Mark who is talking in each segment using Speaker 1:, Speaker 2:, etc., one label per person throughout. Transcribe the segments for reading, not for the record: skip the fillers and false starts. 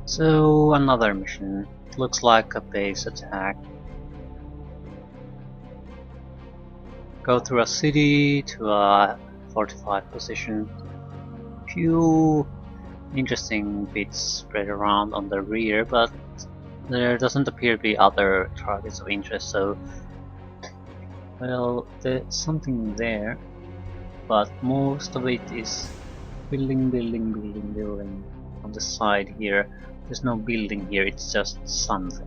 Speaker 1: So another mission. Looks like a base attack. Go through a city to a fortified position. Few interesting bits spread around on the rear, but there doesn't appear to be other targets of interest, so well, there's something there, but most of it is building on the side here. There's no building here, it's just something.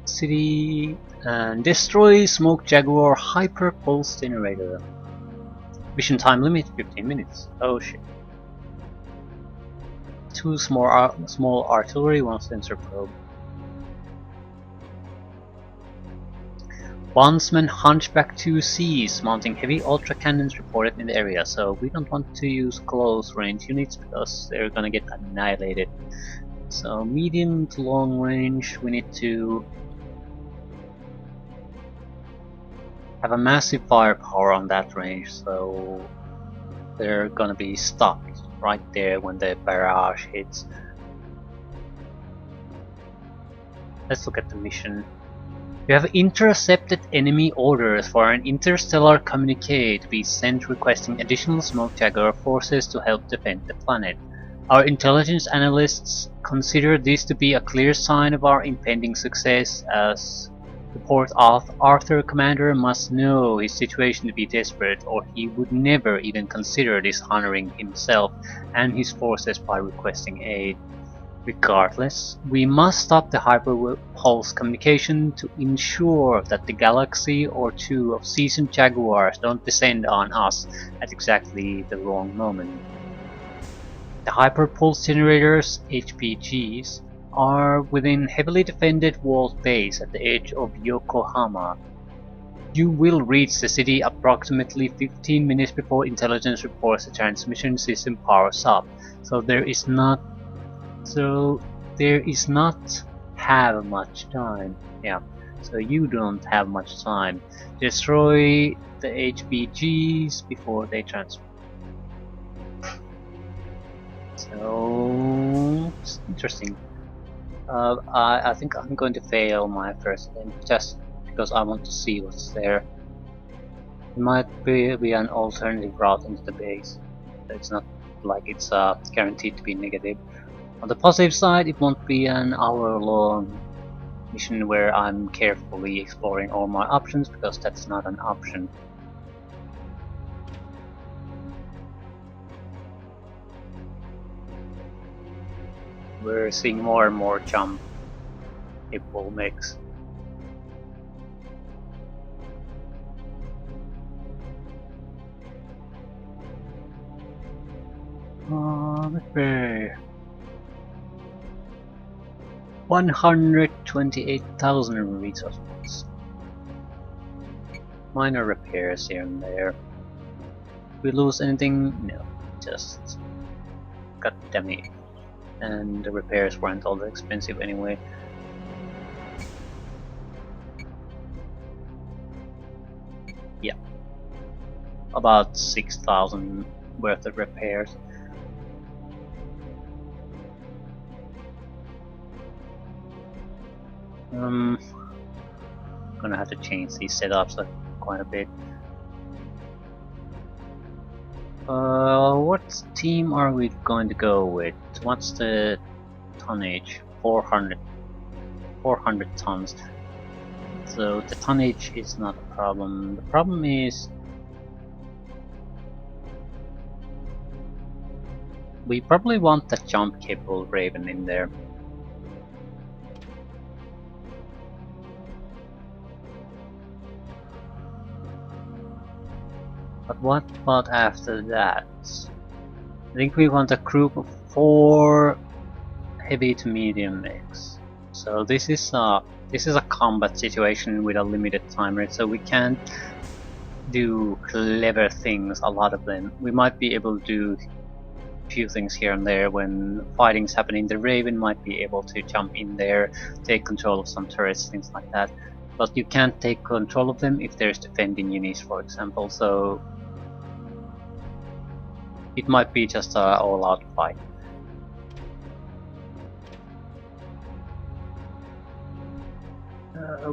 Speaker 1: City and destroy Smoke Jaguar Hyper Pulse Generator. Mission time limit 15 minutes. Oh shit. 2 small artillery, 1 sensor probe. Bondsman Hunchback 2Cs mounting heavy ultra cannons reported in the area, so we don't want to use close range units because they're gonna get annihilated. So medium to long range, we need to have a massive firepower on that range, so they're gonna be stuck right there when the barrage hits. Let's look at the mission. You have intercepted enemy orders for an interstellar communique to be sent requesting additional Smoke Jaguar forces to help defend the planet. Our intelligence analysts consider this to be a clear sign of our impending success, as the port of Mechcommander must know his situation to be desperate, or he would never even consider dishonoring himself and his forces by requesting aid. Regardless, we must stop the hyperpulse communication to ensure that the galaxy or two of seasoned Jaguars don't descend on us at exactly the wrong moment. The hyperpulse generators, HPGs, are within heavily defended walled base at the edge of Yokohama. You will reach the city approximately 15 minutes before intelligence reports the transmission system powers up, so there is not have much time. Yeah, so you don't have much time. Destroy the HPGs before they transfer. So it's interesting. I think I'm going to fail my first attempt just because I want to see what's there. It might be an alternative route into the base. It's not like it's guaranteed to be negative. On the positive side, it won't be an hour-long mission where I'm carefully exploring all my options, because that's not an option. We're seeing more and more jump capable mechs. Okay. 128,000 resource points. Minor repairs here and there. Did we lose anything? No, just got damaged. And the repairs weren't all that expensive anyway. Yeah, about 6,000 worth of repairs. Gonna have to change these setups quite a bit. What team are we going to go with? What's the tonnage? 400 tons. So the tonnage is not a problem. The problem is we probably want the jump capable Raven in there. But what about after that? I think we want a group of 4 heavy to medium mechs. So this is a combat situation with a limited time rate, so we can't do clever things, a lot of them. We might be able to do a few things here and there when fighting's happening. The Raven might be able to jump in there, take control of some turrets, things like that. But you can't take control of them if there's defending units, for example. So It might be just an all-out fight.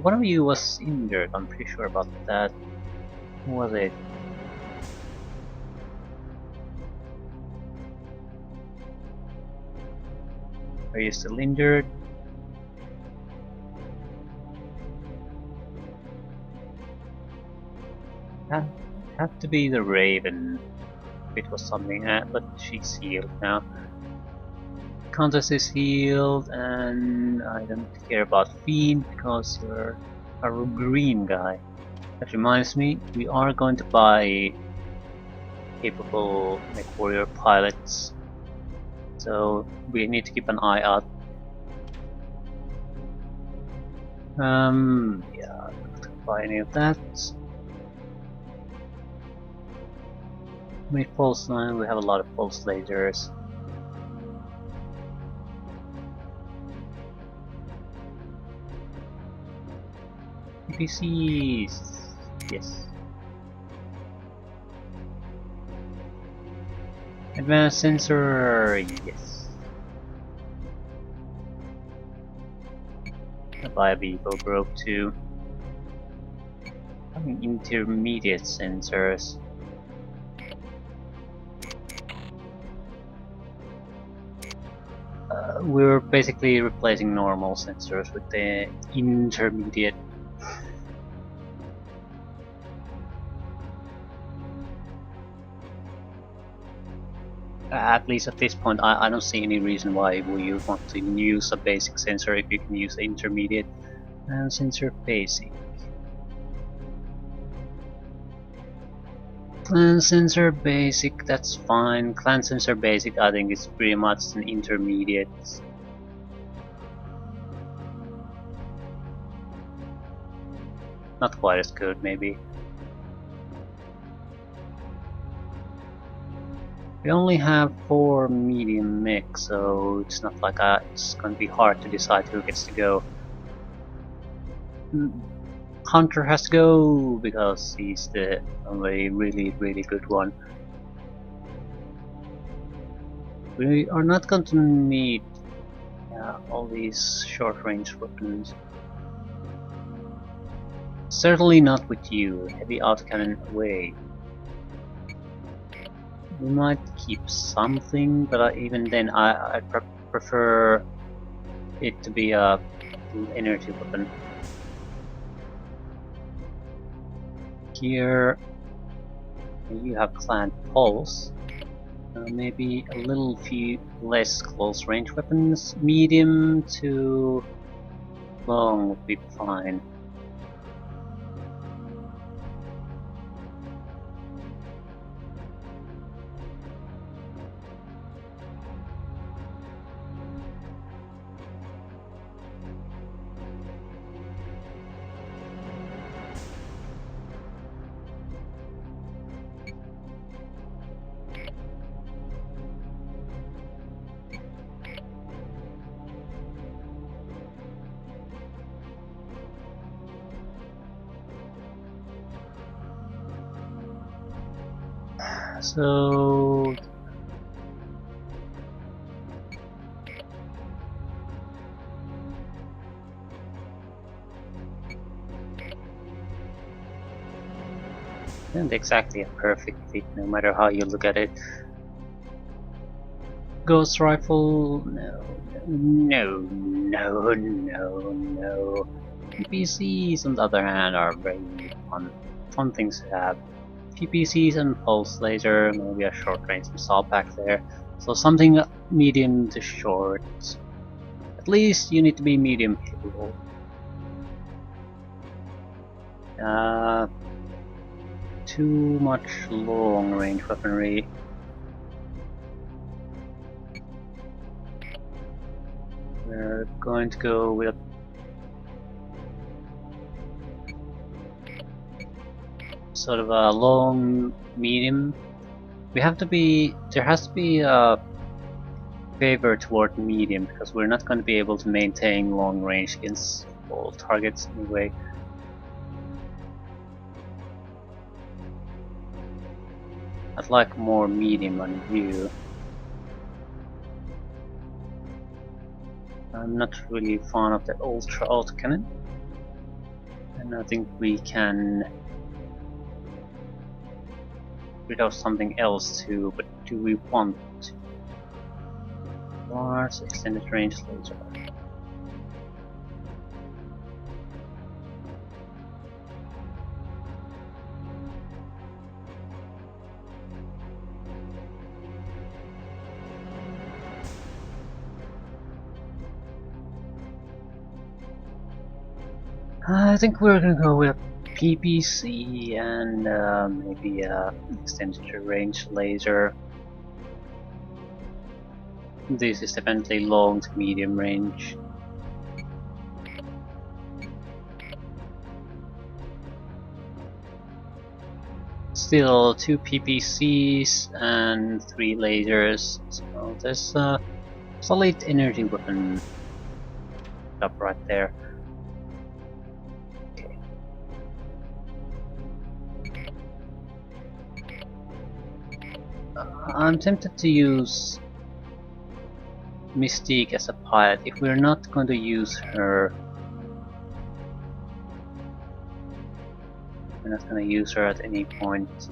Speaker 1: One of you was injured, I'm pretty sure about that. Who was it? Are you still injured? Have to be the Raven. If it was something, but she's healed now. Countess is healed, and I don't care about Fiend because you're a green guy. That reminds me, we are going to buy capable MechWarrior pilots, so we need to keep an eye out. Yeah, I'm not gonna buy any of that. How many pulse line? We have a lot of pulse lasers. NPCs, yes. Advanced sensor, yes. A bio-vehicle broke too. Having intermediate sensors. We're basically replacing normal sensors with the intermediate. At least at this point, I don't see any reason why we want to use a basic sensor if you can use the intermediate. And sensor basic. Clan sensor basic, that's fine. Clan sensor basic, I think it's pretty much an intermediate. Not quite as good, maybe. We only have 4 medium mech, so it's not like it's going to be hard to decide who gets to go. Hunter has to go because he's the only really good one. We are not going to need all these short-range weapons. Certainly not with you. Heavy autocannon away. We might keep something, but even then I prefer it to be a energy weapon. Here you have Clan Pulse. Maybe a little few less close range weapons. Medium to long would be fine. So isn't exactly a perfect fit, no matter how you look at it. Ghost rifle, no. PCs, on the other hand, are very fun things to have. PPCs and pulse laser, maybe a short range missile pack there. So something medium to short. At least you need to be medium capable. Too much long range weaponry. We're going to go with a sort of a long medium. There has to be a favor toward medium because we're not going to be able to maintain long range against all targets anyway. I'd like more medium on you. I'm not really fond of the ultra autocannon. And I think we can rid of something else too, but do we want to? Large extended range laser. I think we're gonna go with PPC and maybe extended range laser. This is definitely long to medium range. Still 2 PPCs and 3 lasers, so there's a solid energy weapon up right there. Okay. I'm tempted to use Mystique as a pilot. If we're not going to use her, we're not going to use her at any point.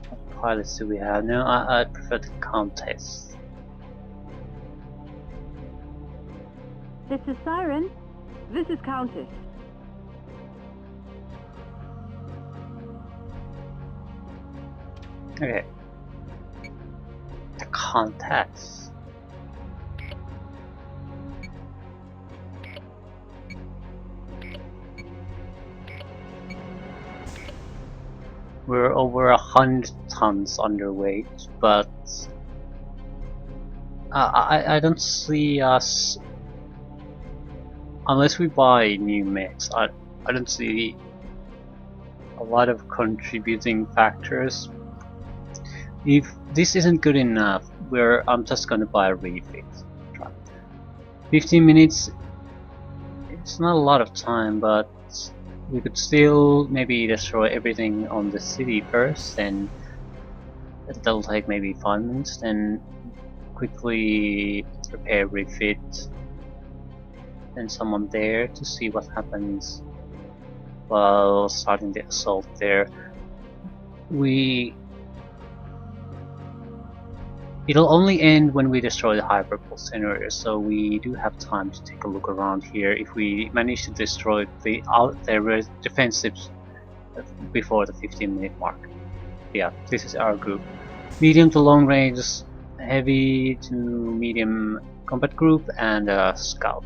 Speaker 1: What pilots do we have? No, I prefer the Countess.
Speaker 2: This is Siren. This is Countess.
Speaker 1: Okay. The Countess. We're over 100 tons underweight, but I don't see us, unless we buy new mechs, I don't see a lot of contributing factors. If this isn't good enough, I'm just gonna buy a refit. 15 minutes, it's not a lot of time, but we could still maybe destroy everything on the city first, and that'll take maybe 5 minutes, then quickly repair, refit, and someone there to see what happens while starting the assault there. It'll only end when we destroy the hyperpulse generator, so we do have time to take a look around here if we manage to destroy their defensives before the 15-minute mark. Yeah, this is our group. Medium to long range, heavy to medium combat group, and a scout.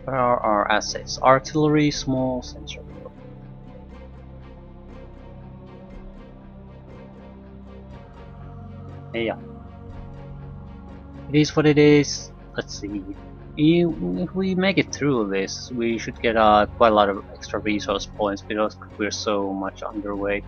Speaker 1: What are our assets? Artillery, small sensor. Yeah. It is what it is. Let's see. If we make it through this, we should get quite a lot of extra resource points because we're so much underweight.